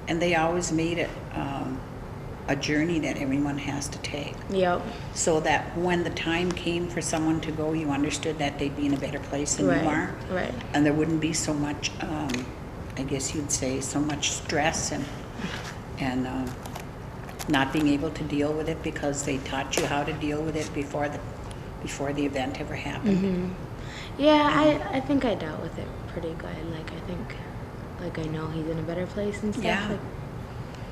And they always made it a journey that everyone has to take. Yep. So that when the time came for someone to go, you understood that they'd be in a better place than Right. you are. Right. And there wouldn't be so much, I guess you'd say, so much stress and not being able to deal with it because they taught you how to deal with it before the event ever happened. Mm-hmm. Yeah, I think I dealt with it pretty good. Like, I think, like, I know he's in a better place and stuff. Yeah. Like,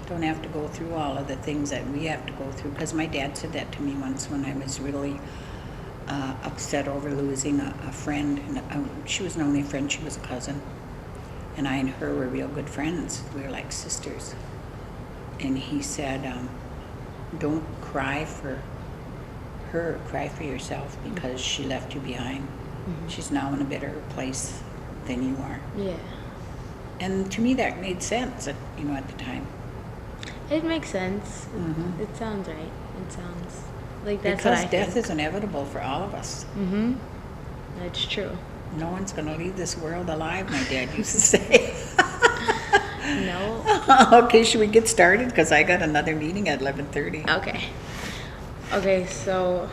Don't have to go through all of the things that we have to go through. Because my dad said that to me once when I was really upset over losing a friend. And she wasn't only a friend, she was a cousin. And I and her were real good friends. We were like sisters. And he said, don't cry for her, cry for yourself because she left you behind. mm-hmm. She's now in a better place than you are. yeah. And to me that made sense, at the time. It makes sense. Mhm. It sounds right. It sounds like that's Because what I death think. is inevitable for all of us. Mm-hmm. That's true. No one's going to leave this world alive, my dad used to say. No. Okay, should we get started? Because I got another meeting at 11:30. Okay. Okay, so,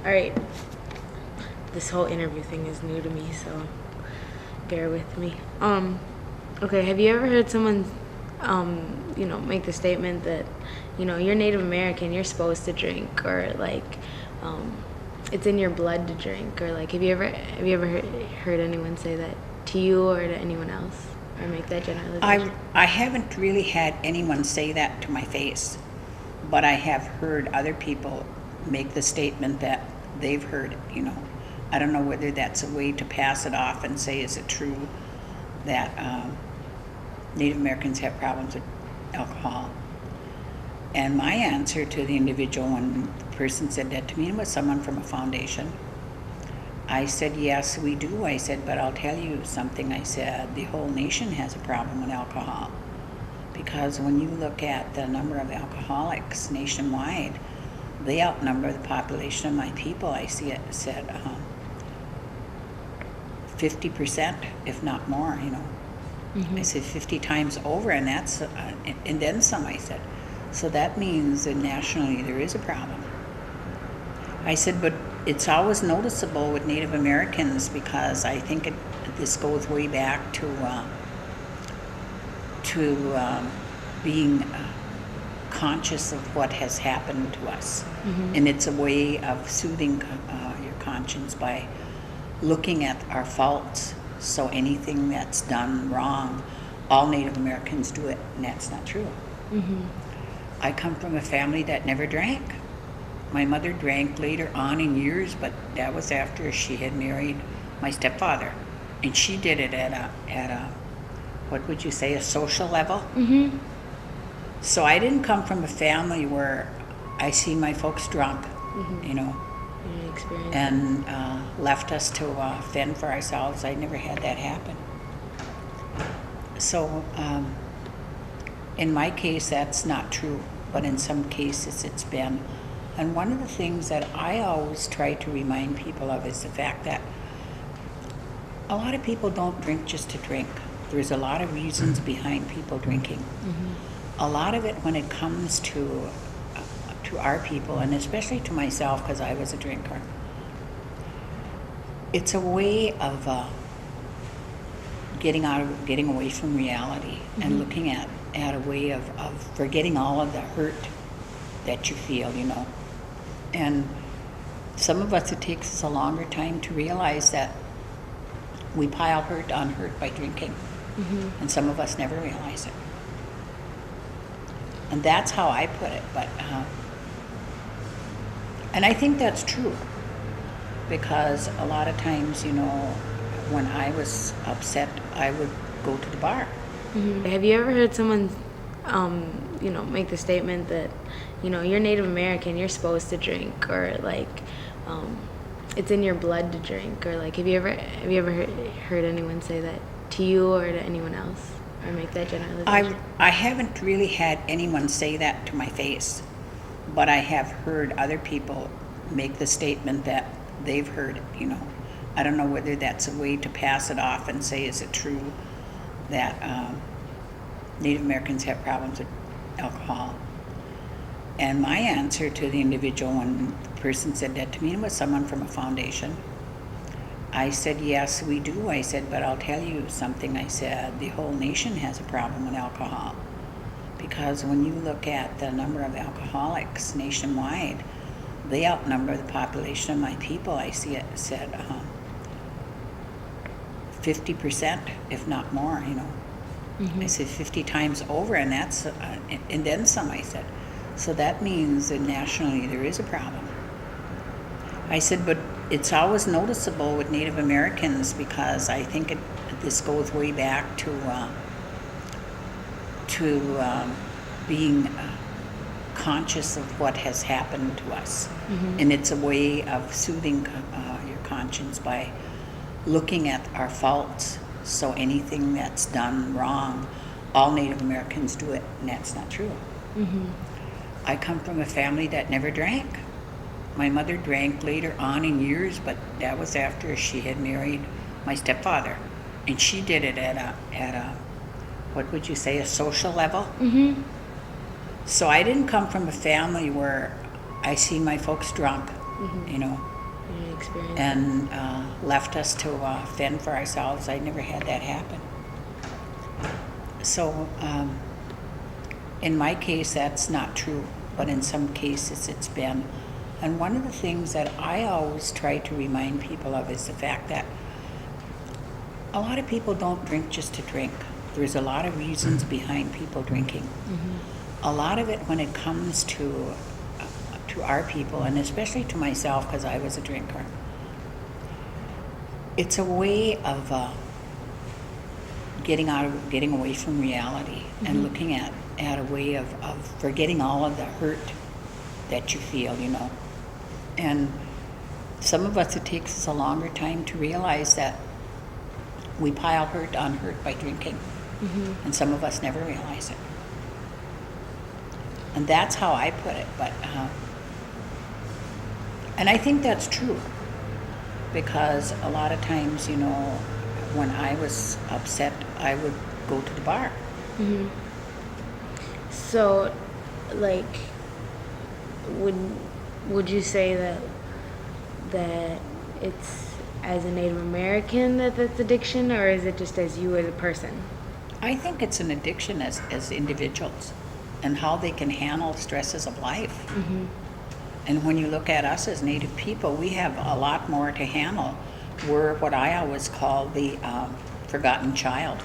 all right. This whole interview thing is new to me, so bear with me. Okay, have you ever heard someone, make the statement that, you're Native American, you're supposed to drink, or like, it's in your blood to drink, or like, have you ever heard anyone say that to you or to anyone else, or make that generalization? I haven't really had anyone say that to my face, but I have heard other people make the statement that they've heard it, I don't know whether that's a way to pass it off and say, is it true that Native Americans have problems with alcohol? And my answer to the individual when the person said that to me was someone from a foundation. I said, yes, we do. I said, but I'll tell you something. I said, the whole nation has a problem with alcohol. Because when you look at the number of alcoholics nationwide, they outnumber the population of my people. I see it said 50%, if not more, Mm-hmm. I said 50 times over, and that's, and then some, I said. So that means that nationally there is a problem. I said, but it's always noticeable with Native Americans because I think this goes way back to being conscious of what has happened to us. Mm-hmm. And it's a way of soothing your conscience by looking at our faults. So anything that's done wrong, all Native Americans do it, and that's not true. Mm-hmm. I come from a family that never drank. My mother drank later on in years, but that was after she had married my stepfather. And she did it at a what would you say, a social level? Mm-hmm. So I didn't come from a family where I see my folks drunk, Experience. and left us to fend for ourselves. I never had that happen. So in my case, that's not true, but in some cases it's been. And one of the things that I always try to remind people of is the fact that a lot of people don't drink just to drink. There's a lot of reasons behind people drinking. Mm-hmm. A lot of it, when it comes to our people, and especially to myself because I was a drinker, it's a way of getting away from reality. Mm-hmm. And looking at a way of forgetting all of the hurt that you feel, And some of us, it takes us a longer time to realize that we pile hurt on hurt by drinking. Mm-hmm. And some of us never realize it. And that's how I put it. But and I think that's true, because a lot of times, when I was upset, I would go to the bar. Mm-hmm. Have you ever heard someone, make the statement that, you're Native American, you're supposed to drink, or like, it's in your blood to drink, or like, have you ever heard anyone say that to you or to anyone else, or make that generalization? I haven't really had anyone say that to my face, but I have heard other people make the statement that they've heard it, I don't know whether that's a way to pass it off and say, is it true that Native Americans have problems with alcohol. And my answer to the individual, when the person said that to me, was someone from a foundation. I said, yes, we do. I said, but I'll tell you something. I said, the whole nation has a problem with alcohol. Because when you look at the number of alcoholics nationwide, they outnumber the population of my people. I see it said 50%, if not more, you know. I said 50 times over, and that's, and then some, I said. So that means that nationally there is a problem. I said, but it's always noticeable with Native Americans, because I think this goes way back to being conscious of what has happened to us. And it's a way of soothing your conscience by looking at our faults. So anything that's done wrong, all Native Americans do it, and that's not true. I come from a family that never drank. My mother drank later on in years, but that was after she had married my stepfather. And she did it at a what would you say, a social level? So I didn't come from a family where I seen my folks drunk, you know, and left us to fend for ourselves. I never had that happen. So in my case, that's not true, but in some cases it's been. And one of the things that I always try to remind people of is the fact that a lot of people don't drink just to drink. There's a lot of reasons behind people drinking. A lot of it, when it comes to our people, and especially to myself, because I was a drinker, it's a way of getting away from reality and looking at a way of forgetting all of the hurt that you feel, you know. And some of us, it takes us a longer time to realize that we pile hurt on hurt by drinking. And some of us never realize it. And that's how I put it. But and I think that's true, because a lot of times, you know, when I was upset, I would go to the bar. So, like, would you say that it's as a Native American that's addiction, or is it just as you as a person? I think it's an addiction as individuals, and how they can handle stresses of life. And when you look at us as Native people, we have a lot more to handle. We're what I always call the forgotten child.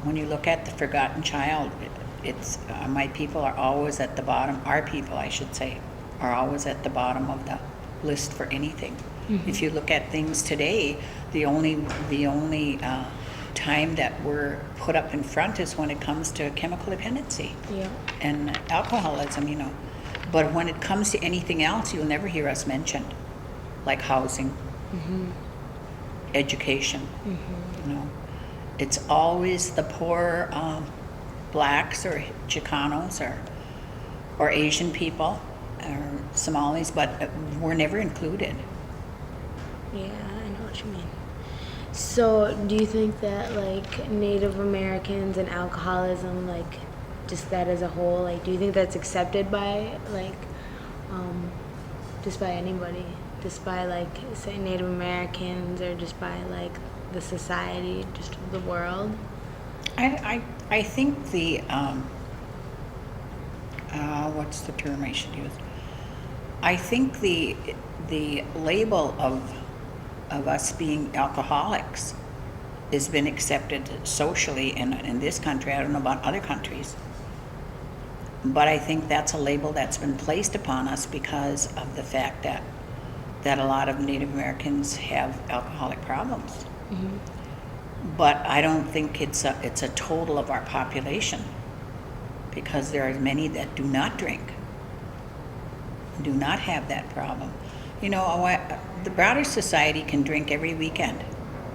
When you look at the forgotten child, it's my people are always at the bottom. Our people, I should say, are always at the bottom of the list for anything. If you look at things today, the only time that we're put up in front is when it comes to chemical dependency and alcoholism, you know. But when it comes to anything else, you'll never hear us mentioned, like housing, education, you know. It's always the poor blacks or Chicanos or Asian people or Somalis, but we're never included. Yeah, I know what you mean. So do you think that, like, Native Americans and alcoholism, like, just that as a whole, like, do you think that's accepted by, like, just by anybody? Just by, like, say, Native Americans, or just by, like, the society, just the world? I think the, what's the term I should use? I think the label of us being alcoholics has been accepted socially in this country. I don't know about other countries. But I think that's a label that's been placed upon us because of the fact that a lot of Native Americans have alcoholic problems. But I don't think it's a total of our population, because there are many that do not drink, do not have that problem. You know, the broader society can drink every weekend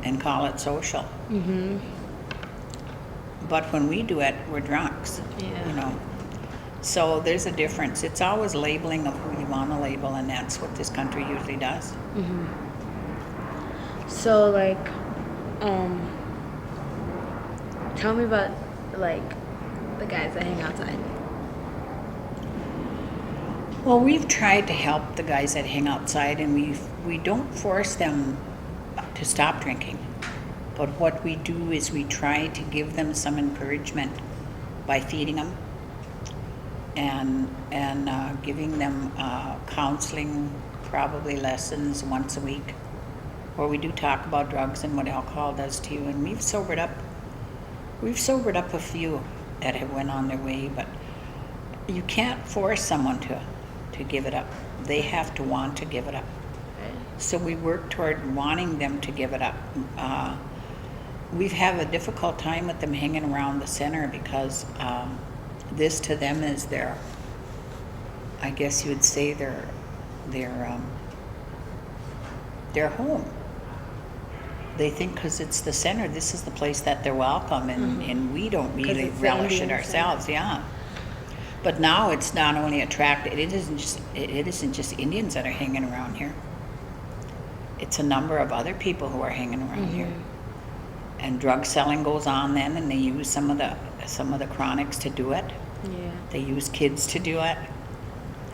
and call it social. But when we do it, we're drunks, you know. So there's a difference. It's always labeling of who you want to label, and that's what this country usually does. So, like, tell me about, like, the guys that hang outside. Well, we've tried to help the guys that hang outside, and we don't force them to stop drinking. But what we do is we try to give them some encouragement by feeding them and giving them counseling, probably lessons once a week, where we do talk about drugs and what alcohol does to you. And we've sobered up a few that have went on their way, but you can't force someone to give it up. They have to want to give it up. So we work toward wanting them to give it up. We've had a difficult time with them hanging around the center because this to them is their, I guess you would say their home. They think because it's the center, this is the place that they're welcome, and we don't really relish it ourselves. Yeah. But now it's not only attractive. It isn't just Indians that are hanging around here. It's a number of other people who are hanging around here. And drug selling goes on then, and they use some of the chronics to do it. Yeah. They use kids to do it.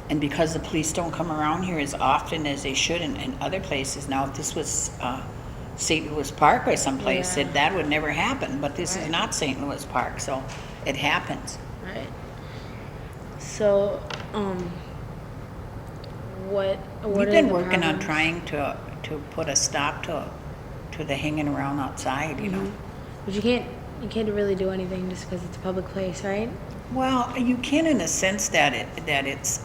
And because the police don't come around here as often as they should in other places. Now, if this was St. Louis Park or someplace, that would never happen. But this is not St. Louis Park, so it happens. Right. So, what We've are been the working on problems? trying to put a stop to the hanging around outside, you know. But you can't really do anything just because it's a public place, right? Well, you can in a sense that it's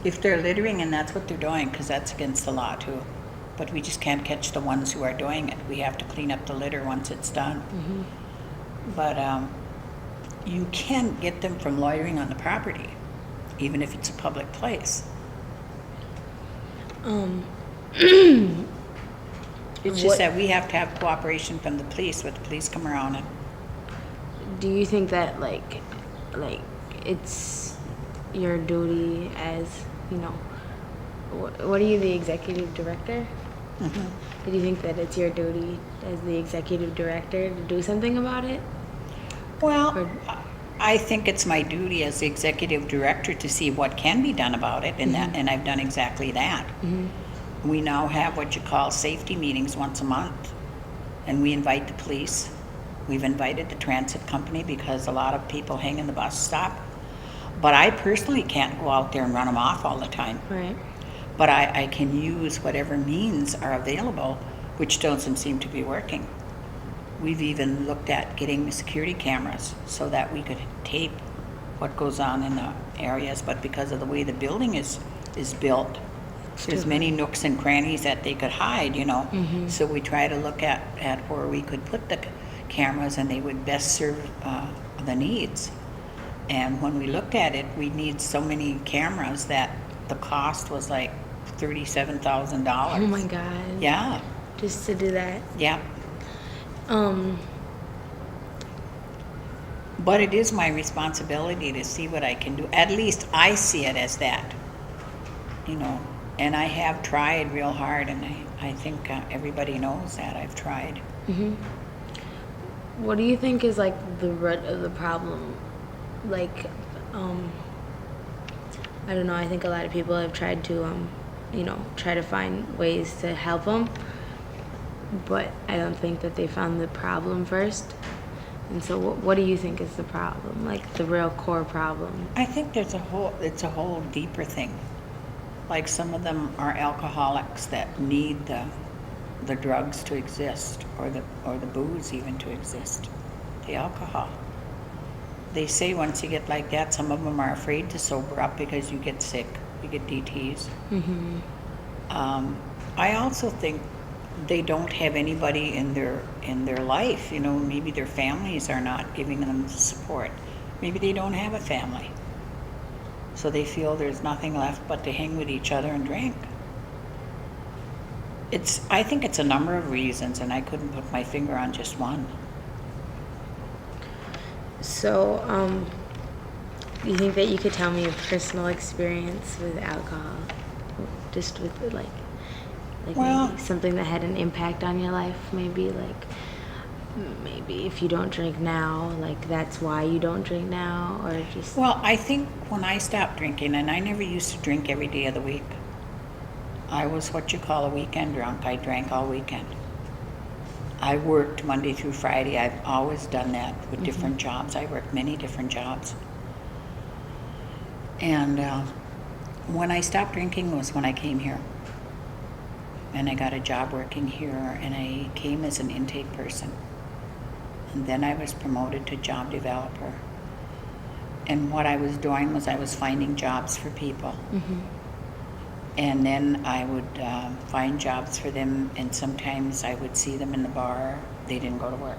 if they're littering and that's what they're doing, because that's against the law too. But we just can't catch the ones who are doing it. We have to clean up the litter once it's done. But you can get them from loitering on the property, even if it's a public place. It's just that we have to have cooperation from the police, when the police come around. And Do you think that like it's your duty as, you know, what are you, the executive director? Do you think that it's your duty as the executive director to do something about it? well, I think it's my duty as the executive director to see what can be done about it, and and I've done exactly that. We now have what you call safety meetings once a month, and we invite the police. We've invited the transit company because a lot of people hang in the bus stop. But I personally can't go out there and run them off all the time. Right. But I can use whatever means are available, which doesn't seem to be working. We've even looked at getting security cameras so that we could tape what goes on in the areas, but because of the way the building is built, there's many nooks and crannies that they could hide, you know. So we try to look at where we could put the cameras and they would best serve the needs. And when we looked at it, we need so many cameras that the cost was like $37,000. Oh my God. Yeah, Just to do that. yeah. But it is my responsibility to see what I can do. At least I see it as that, you know. And I have tried real hard, and I think everybody knows that I've tried. What do you think is like the root of the problem? Like, I don't know. I think a lot of people have tried to, you know, try to find ways to help them, but I don't think that they found the problem first. And so, what do you think is the problem? Like the real core problem? I think it's a whole deeper thing. Like some of them are alcoholics that need the drugs to exist, or the booze even to exist, the alcohol. They say once you get like that, some of them are afraid to sober up because you get sick, you get DTs. I also think they don't have anybody in their life. You know, maybe their families are not giving them support. Maybe they don't have a family, so they feel there's nothing left but to hang with each other and drink. I think it's a number of reasons, and I couldn't put my finger on just one. So, do you think that you could tell me a personal experience with alcohol, just with like Well- maybe something that had an impact on your life? Maybe like maybe if you don't drink now, like that's why you don't drink now, or just Well, I think when I stopped drinking, and I never used to drink every day of the week, I was what you call a weekend drunk. I drank all weekend. I worked Monday through Friday. I've always done that with different jobs. I worked many different jobs. And when I stopped drinking was when I came here. And I got a job working here, and I came as an intake person. And then I was promoted to job developer. And what I was doing was I was finding jobs for people. And then I would find jobs for them, and sometimes I would see them in the bar. They didn't go to work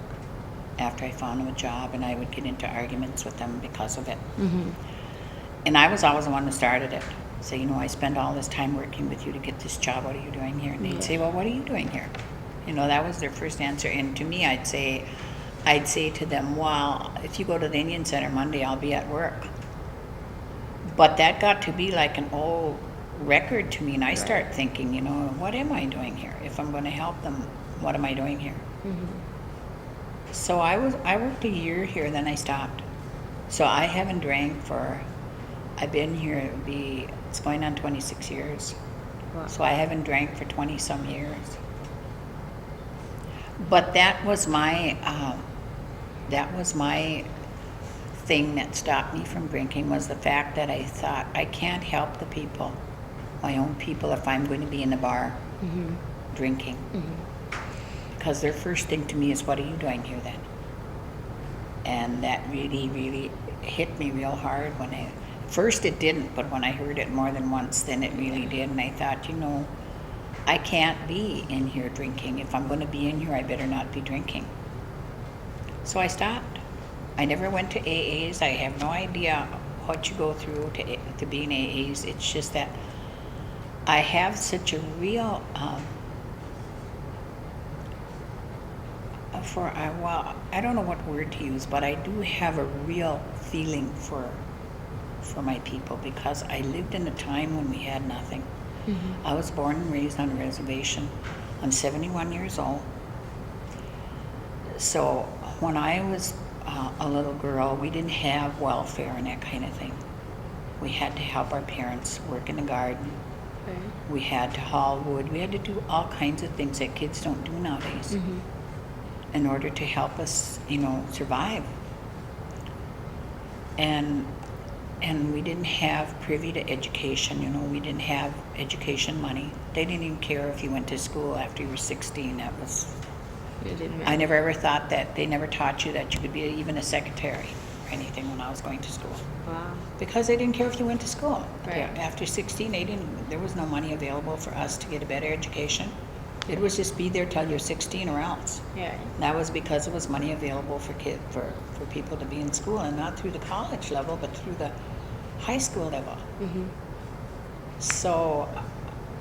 after I found them a job, and I would get into arguments with them because of it. And I was always the one who started it. Say, you know, I spend all this time working with you to get this job. What are you doing here? And they'd say, well, what are you doing here? You know, that was their first answer. And to me, I'd say to them, well, if you go to the Indian Center Monday, I'll be at work. But that got to be like an old record to me, and I start thinking, you know, what am I doing here? If I'm going to help them, what am I doing here? So I worked a year here, then I stopped. So I haven't drank for, I've been here, it's going on 26 years. Wow. So I haven't drank for 20 some years. But that was my thing that stopped me from drinking, was the fact that I thought I can't help the people, my own people, if I'm going to be in the bar drinking. Because their first thing to me is, what are you doing here then? And that really, really hit me real hard first it didn't, but when I heard it more than once, then it really did. And I thought, you know, I can't be in here drinking. If I'm going to be in here, I better not be drinking. So I stopped. I never went to AAs. I have no idea what you go through to be in AAs. It's just that I have such a real, I don't know what word to use, but I do have a real feeling for my people, because I lived in a time when we had nothing. I was born and raised on a reservation. I'm 71 years old. So when I was a little girl, we didn't have welfare and that kind of thing. We had to help our parents work in the garden. We had to haul wood. We had to do all kinds of things that kids don't do nowadays in order to help us, you know, survive. And we didn't have privy to education, you know, we didn't have education money. They didn't even care if you went to school after you were 16. That was, it didn't matter. I never ever thought that, they never taught you that you could be even a secretary or anything when I was going to school. Wow. Because they didn't care if you went to school. Right. After 16, there was no money available for us to get a better education. It was just be there till you're 16 or else. Yeah. That was because it was money available for people to be in school, and not through the college level, but through the high school level. So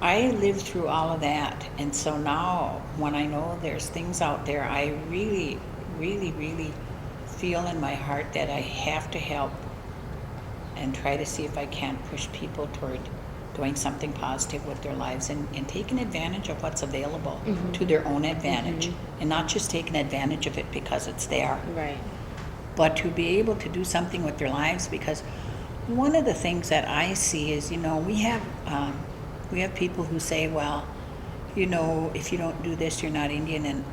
I lived through all of that, and so now when I know there's things out there, I really, really, really feel in my heart that I have to help and try to see if I can push people toward doing something positive with their lives, and taking advantage of what's available to their own advantage, and not just taking advantage of it because it's there, Right. but to be able to do something with their lives. Because one of the things that I see is, you know, we have people who say, well, you know, if you don't do this, you're not Indian. And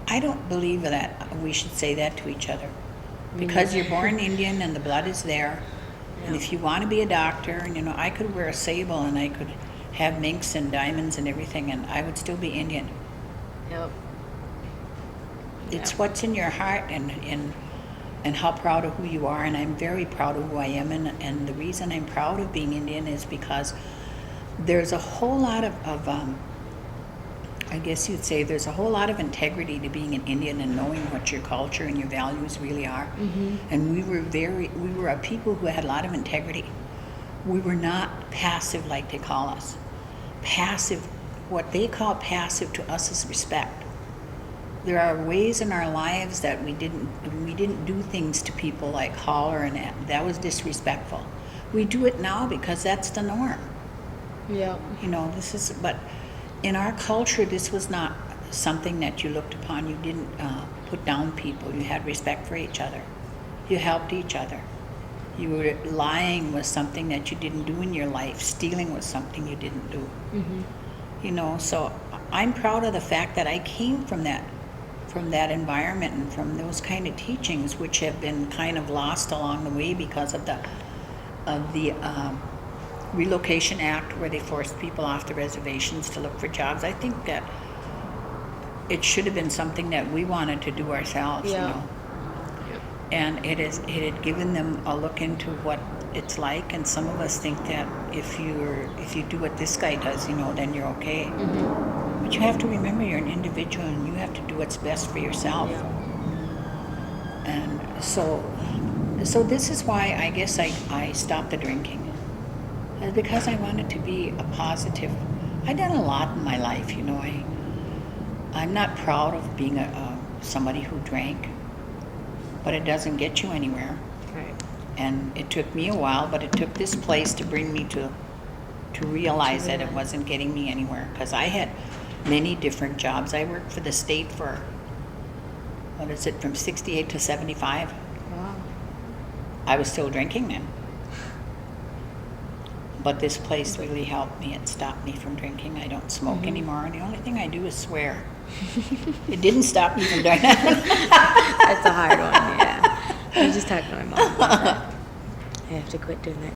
I don't believe that we should say that to each other, because you're born Indian and the blood is there. And if you want to be a doctor, and you know, I could wear a sable and I could have minks and diamonds and everything, and I would still be Indian. Yep. It's what's in your heart, and how proud of who you are. And I'm very proud of who I am, and the reason I'm proud of being Indian is because there's a whole lot of I guess you'd say there's a whole lot of integrity to being an Indian and knowing what your culture and your values really are. And we were a people who had a lot of integrity. We were not passive like they call us. Passive, what they call passive to us is respect. There are ways in our lives that we didn't do things to people like holler, and that was disrespectful. We do it now because that's the norm. Yep. You know, but in our culture, this was not something that you looked upon. You didn't put down people. You had respect for each other. You helped each other. You were lying was something that you didn't do in your life. Stealing was something you didn't do. You know, so I'm proud of the fact that I came from that environment and from those kind of teachings, which have been kind of lost along the way because of the Relocation Act, where they forced people off the reservations to look for jobs. I think that it should have been something that we wanted to do ourselves, you know. And it had given them a look into what it's like, and some of us think that if you do what this guy does, you know, then you're okay. But you have to remember you're an individual and you have to do what's best for yourself. And so this is why I guess I stopped the drinking. It's because I wanted to be a positive. I've done a lot in my life, you know. I'm not proud of being somebody who drank, but it doesn't get you anywhere. Right. And it took me a while, but it took this place to bring me to realize that it wasn't getting me anywhere, because I had many different jobs. I worked for the state for, what is it, from 68 to 75. Wow. I was still drinking then. But this place really helped me. It stopped me from drinking. I don't smoke anymore, and the only thing I do is swear. It didn't stop me from doing that. That's a hard one, yeah. I was just talking to my mom about that. I have to quit doing that.